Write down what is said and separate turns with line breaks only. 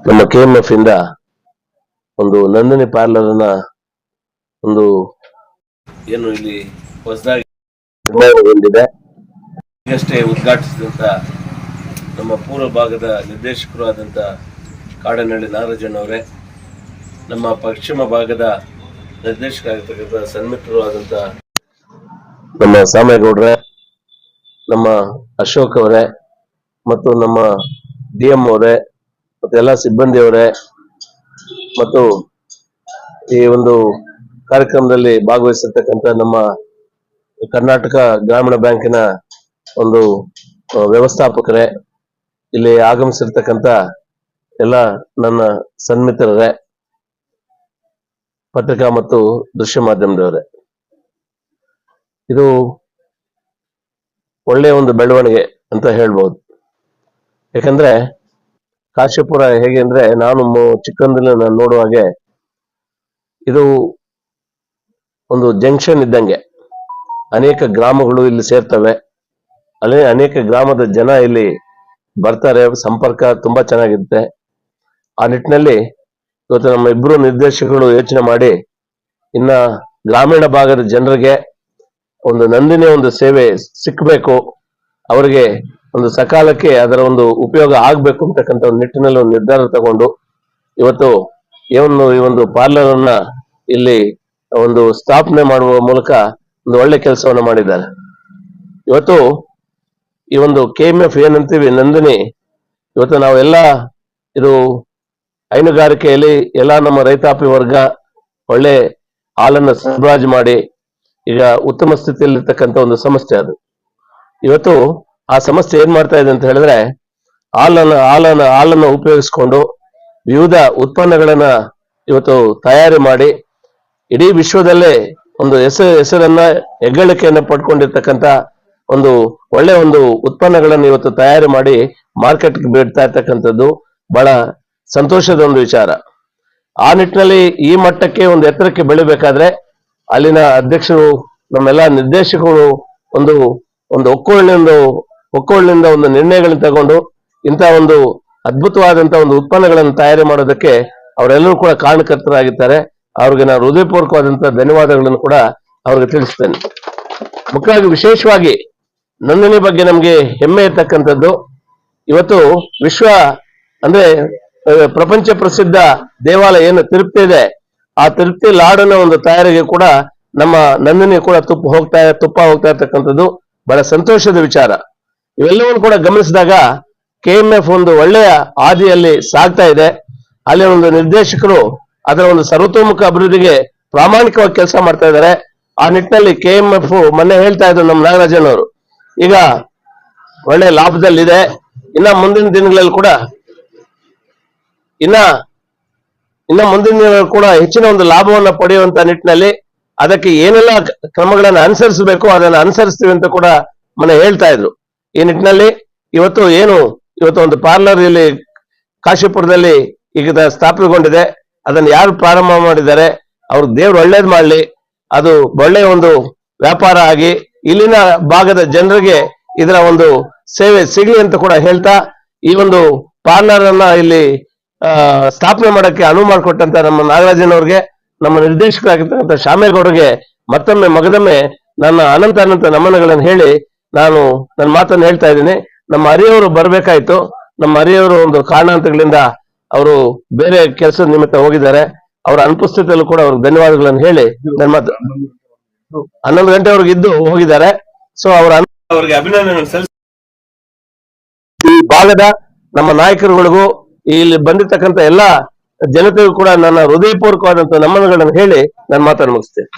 ನಮ್ಮ KMF ಇಂದ ಒಂದು ನಂದಿನಿ ಪಾರ್ಲರ್ನ ಒಂದು ಏನು ಇಲ್ಲಿ ಹೊಸದಾಗಿ ನಿರ್ಮಾಣಗೊಂಡಿದೆ. ಈಗಷ್ಟೇ ಉದ್ಘಾಟಿಸಿದಂತ ನಮ್ಮ ಪೂರ್ವ ಭಾಗದ ನಿರ್ದೇಶಕರು ಆದಂತ ಕಾಡನಹಳ್ಳಿ ನಾಗರಾಜನ್ ಅವರೇ, ನಮ್ಮ ಪಶ್ಚಿಮ ಭಾಗದ ನಿರ್ದೇಶಕರಾಗಿರ್ತಕ್ಕಂಥ ಸನ್ಮಿತ್ರರು ಆದಂತ ನಮ್ಮ ಸಾಮೇಗೌಡ್ರೆ, ನಮ್ಮ ಅಶೋಕ್ ಅವರೇ ಮತ್ತು ನಮ್ಮ DM ಅವರೇ ಮತ್ತು ಎಲ್ಲ ಸಿಬ್ಬಂದಿಯವರೇ ಮತ್ತು ಈ ಒಂದು ಕಾರ್ಯಕ್ರಮದಲ್ಲಿ ಭಾಗವಹಿಸಿರ್ತಕ್ಕಂಥ ನಮ್ಮ ಕರ್ನಾಟಕ ಗ್ರಾಮೀಣ ಬ್ಯಾಂಕಿನ ಒಂದು ವ್ಯವಸ್ಥಾಪಕರೇ, ಇಲ್ಲಿ ಆಗಮಿಸಿರ್ತಕ್ಕಂಥ ಎಲ್ಲ ನನ್ನ ಸನ್ಮಿತ್ರರೇ, ಪತ್ರಿಕಾ ಮತ್ತು ದೃಶ್ಯ ಮಾಧ್ಯಮದವರೇ, ಇದು ಒಳ್ಳೆಯ ಒಂದು ಬೆಳವಣಿಗೆ ಅಂತ ಹೇಳ್ಬೋದು. ಯಾಕಂದ್ರೆ ಕಾಶಿಪುರ ಹೇಗೆ ಅಂದ್ರೆ ನಾನು ಚಿಕ್ಕಂದಲ್ಲಿ ನಾನು ನೋಡುವ ಹಾಗೆ ಇದು ಒಂದು ಜಂಕ್ಷನ್ ಇದ್ದಂಗೆ. ಅನೇಕ ಗ್ರಾಮಗಳು ಇಲ್ಲಿ ಸೇರ್ತವೆ, ಅಲ್ಲೇ ಅನೇಕ ಗ್ರಾಮದ ಜನ ಇಲ್ಲಿ ಬರ್ತಾರೆ, ಸಂಪರ್ಕ ತುಂಬಾ ಚೆನ್ನಾಗಿರುತ್ತೆ. ಆ ನಿಟ್ಟಿನಲ್ಲಿ ಇವತ್ತು ನಮ್ಮ ಇಬ್ರು ನಿರ್ದೇಶಕರು ಯೋಚನೆ ಮಾಡಿ ಇನ್ನ ಗ್ರಾಮೀಣ ಭಾಗದ ಜನರಿಗೆ ಒಂದು ನಂದಿನಿ ಒಂದು ಸೇವೆ ಸಿಕ್ಕಬೇಕು, ಅವರಿಗೆ ಒಂದು ಸಕಾಲಕ್ಕೆ ಅದರ ಒಂದು ಉಪಯೋಗ ಆಗ್ಬೇಕು ಅಂತಕ್ಕಂಥ ಒಂದು ನಿಟ್ಟಿನಲ್ಲಿ ಒಂದು ನಿರ್ಧಾರ ತಗೊಂಡು ಇವತ್ತು ಈ ಒಂದು ಪಾರ್ಲರ್ ಅನ್ನ ಇಲ್ಲಿ ಒಂದು ಸ್ಥಾಪನೆ ಮಾಡುವ ಮೂಲಕ ಒಂದು ಒಳ್ಳೆ ಕೆಲಸವನ್ನ ಮಾಡಿದ್ದಾರೆ. ಇವತ್ತು ಈ ಒಂದು KMF ಏನಂತೀವಿ ನಂದಿನಿ, ಇವತ್ತು ನಾವೆಲ್ಲ ಇದು ಹೈನುಗಾರಿಕೆಯಲ್ಲಿ ಎಲ್ಲ ನಮ್ಮ ರೈತಾಪಿ ವರ್ಗ ಒಳ್ಳೆ ಹಾಲನ್ನು ಸರಬರಾಜು ಮಾಡಿ ಈಗ ಉತ್ತಮ ಸ್ಥಿತಿಯಲ್ಲಿರ್ತಕ್ಕಂಥ ಒಂದು ಸಂಸ್ಥೆ ಅದು. ಇವತ್ತು ಆ ಸಂಸ್ಥೆ ಏನ್ ಮಾಡ್ತಾ ಇದೆ ಅಂತ ಹೇಳಿದ್ರೆ ಹಾಲನ್ನು ಉಪಯೋಗಿಸ್ಕೊಂಡು ವಿವಿಧ ಉತ್ಪನ್ನಗಳನ್ನ ಇವತ್ತು ತಯಾರಿ ಮಾಡಿ ಇಡೀ ವಿಶ್ವದಲ್ಲೇ ಒಂದು ಹೆಸರನ್ನ ಹೆಗ್ಗಳಿಕೆಯನ್ನ ಪಡ್ಕೊಂಡಿರ್ತಕ್ಕಂಥ ಒಂದು ಒಳ್ಳೆ ಒಂದು ಉತ್ಪನ್ನಗಳನ್ನು ಇವತ್ತು ತಯಾರಿ ಮಾಡಿ ಮಾರ್ಕೆಟ್ಗೆ ಬಿಡ್ತಾ ಇರ್ತಕ್ಕಂಥದ್ದು ಬಹಳ ಸಂತೋಷದ ಒಂದು ವಿಚಾರ. ಆ ನಿಟ್ಟಿನಲ್ಲಿ ಈ ಮಟ್ಟಕ್ಕೆ ಒಂದು ಎತ್ತರಕ್ಕೆ ಬೆಳಿಬೇಕಾದ್ರೆ ಅಲ್ಲಿನ ಅಧ್ಯಕ್ಷರು, ನಮ್ಮೆಲ್ಲ ನಿರ್ದೇಶಕರು ಒಂದು ಒಕ್ಕೊಳ್ಳಿನಿಂದ ಒಂದು ನಿರ್ಣಯಗಳನ್ನು ತಗೊಂಡು ಇಂಥ ಒಂದು ಅದ್ಭುತವಾದಂತಹ ಒಂದು ಉತ್ಪನ್ನಗಳನ್ನು ತಯಾರಿ ಮಾಡೋದಕ್ಕೆ ಅವರೆಲ್ಲರೂ ಕೂಡ ಕಾರಣಕರ್ತರಾಗಿದ್ದಾರೆ. ಅವ್ರಿಗೆ ನಾನು ಹೃದಯಪೂರ್ವಕವಾದಂತಹ ಧನ್ಯವಾದಗಳನ್ನು ಕೂಡ ಅವ್ರಿಗೆ ತಿಳಿಸ್ತೇನೆ. ಮುಖ್ಯವಾಗಿ ವಿಶೇಷವಾಗಿ ನಂದಿನಿ ಬಗ್ಗೆ ನಮ್ಗೆ ಹೆಮ್ಮೆ ಇರ್ತಕ್ಕಂಥದ್ದು, ಇವತ್ತು ವಿಶ್ವ ಅಂದ್ರೆ ಪ್ರಪಂಚ ಪ್ರಸಿದ್ಧ ದೇವಾಲಯ ಏನು ತಿರುಪತಿ ಇದೆ, ಆ ತಿರುಪತಿ ಲಾಡನ ಒಂದು ತಯಾರಿಗೆ ಕೂಡ ನಮ್ಮ ನಂದಿನಿ ಕೂಡ ತುಪ್ಪ ಹೋಗ್ತಾ ಇರ್ತಕ್ಕಂಥದ್ದು ಬಹಳ ಸಂತೋಷದ ವಿಚಾರ. ಇವೆಲ್ಲವನ್ನು ಕೂಡ ಗಮನಿಸಿದಾಗ KMF ಒಂದು ಒಳ್ಳೆಯ ಹಾದಿಯಲ್ಲಿ ಸಾಗ್ತಾ ಇದೆ. ಅಲ್ಲಿ ಒಂದು ನಿರ್ದೇಶಕರು ಅದರ ಒಂದು ಸರ್ವತೋಮುಖ ಅಭಿವೃದ್ಧಿಗೆ ಪ್ರಾಮಾಣಿಕವಾಗಿ ಕೆಲಸ ಮಾಡ್ತಾ ಇದ್ದಾರೆ. ಆ ನಿಟ್ಟಿನಲ್ಲಿ KMF ಮೊನ್ನೆ ಹೇಳ್ತಾ ಇದ್ರು ನಮ್ಮ ನಾಗರಾಜನ್ ಅವರು, ಈಗ ಒಳ್ಳೆ ಲಾಭದಲ್ಲಿದೆ. ಇನ್ನ ಮುಂದಿನ ದಿನಗಳಲ್ಲಿ ಕೂಡ ಹೆಚ್ಚಿನ ಒಂದು ಲಾಭವನ್ನ ಪಡೆಯುವಂತ ನಿಟ್ಟಿನಲ್ಲಿ ಅದಕ್ಕೆ ಏನೆಲ್ಲ ಕ್ರಮಗಳನ್ನು ಅನುಸರಿಸಬೇಕು ಅದನ್ನು ಅನುಸರಿಸ್ತೀವಿ ಅಂತ ಕೂಡ ಮೊನ್ನೆ ಹೇಳ್ತಾ ಇದ್ರು. ಈ ನಿಟ್ಟಿನಲ್ಲಿ ಇವತ್ತು ಒಂದು ಪಾರ್ಲರ್ ಇಲ್ಲಿ ಕಾಶಿಪುರದಲ್ಲಿ ಈಗ ಸ್ಥಾಪನೆಗೊಂಡಿದೆ. ಅದನ್ನು ಯಾರು ಪ್ರಾರಂಭ ಮಾಡಿದ್ದಾರೆ ಅವ್ರ ದೇವ್ರು ಒಳ್ಳೇದ್ ಮಾಡ್ಲಿ, ಅದು ಒಳ್ಳೆಯ ಒಂದು ವ್ಯಾಪಾರ ಆಗಿ ಇಲ್ಲಿನ ಭಾಗದ ಜನರಿಗೆ ಇದರ ಒಂದು ಸೇವೆ ಸಿಗ್ಲಿ ಅಂತ ಕೂಡ ಹೇಳ್ತಾ, ಈ ಒಂದು ಪಾರ್ಲರ್ ಅನ್ನ ಇಲ್ಲಿ ಸ್ಥಾಪನೆ ಮಾಡಕ್ಕೆ ಅನುವು ಮಾಡಿಕೊಟ್ಟಂತ ನಮ್ಮ ನಾಗರಾಜನ್ ಅವ್ರಿಗೆ, ನಮ್ಮ ನಿರ್ದೇಶಕರಾಗಿರ್ತಕ್ಕಂಥ ಶಾಮೇಗೌಡರಿಗೆ ಮತ್ತೊಮ್ಮೆ ಮಗದೊಮ್ಮೆ ನನ್ನ ಅನಂತ ನಮನಗಳನ್ನು ಹೇಳಿ ನಾನು ನನ್ನ ಮಾತನ್ನು ಹೇಳ್ತಾ ಇದ್ದೀನಿ. ನಮ್ಮ ಹರಿಯವರು ಬರ್ಬೇಕಾಯ್ತು, ನಮ್ಮ ಹರಿಯವರು ಒಂದು ಕಾರಣಾಂತರಗಳಿಂದ ಅವರು ಬೇರೆ ಕೆಲಸದ ನಿಮಿತ್ತ ಹೋಗಿದ್ದಾರೆ. ಅವರ ಅನುಪಸ್ಥಿತಿಯಲ್ಲೂ ಕೂಡ ಅವ್ರಿಗೆ ಧನ್ಯವಾದಗಳನ್ನು ಹೇಳಿ ನನ್ನ ಮಾತು 11 ಗಂಟೆವರೆಗೆ ಇದ್ದು ಹೋಗಿದ್ದಾರೆ. ಸೊ ಅವರಿಗೆ ಅಭಿನಂದನೆ ಸಲ್ಲಿಸಿ ಈ ಭಾಗದ ನಮ್ಮ ನಾಯಕರುಗಳಿಗೂ ಇಲ್ಲಿ ಬಂದಿರತಕ್ಕಂಥ ಎಲ್ಲ ಜನತೆಗೂ ಕೂಡ ನನ್ನ ಹೃದಯಪೂರ್ವಕವಾದಂತಹ ನಮನಗಳನ್ನು ಹೇಳಿ ನನ್ನ ಮಾತನ್ನು ಮುಗಿಸ್ತೇನೆ.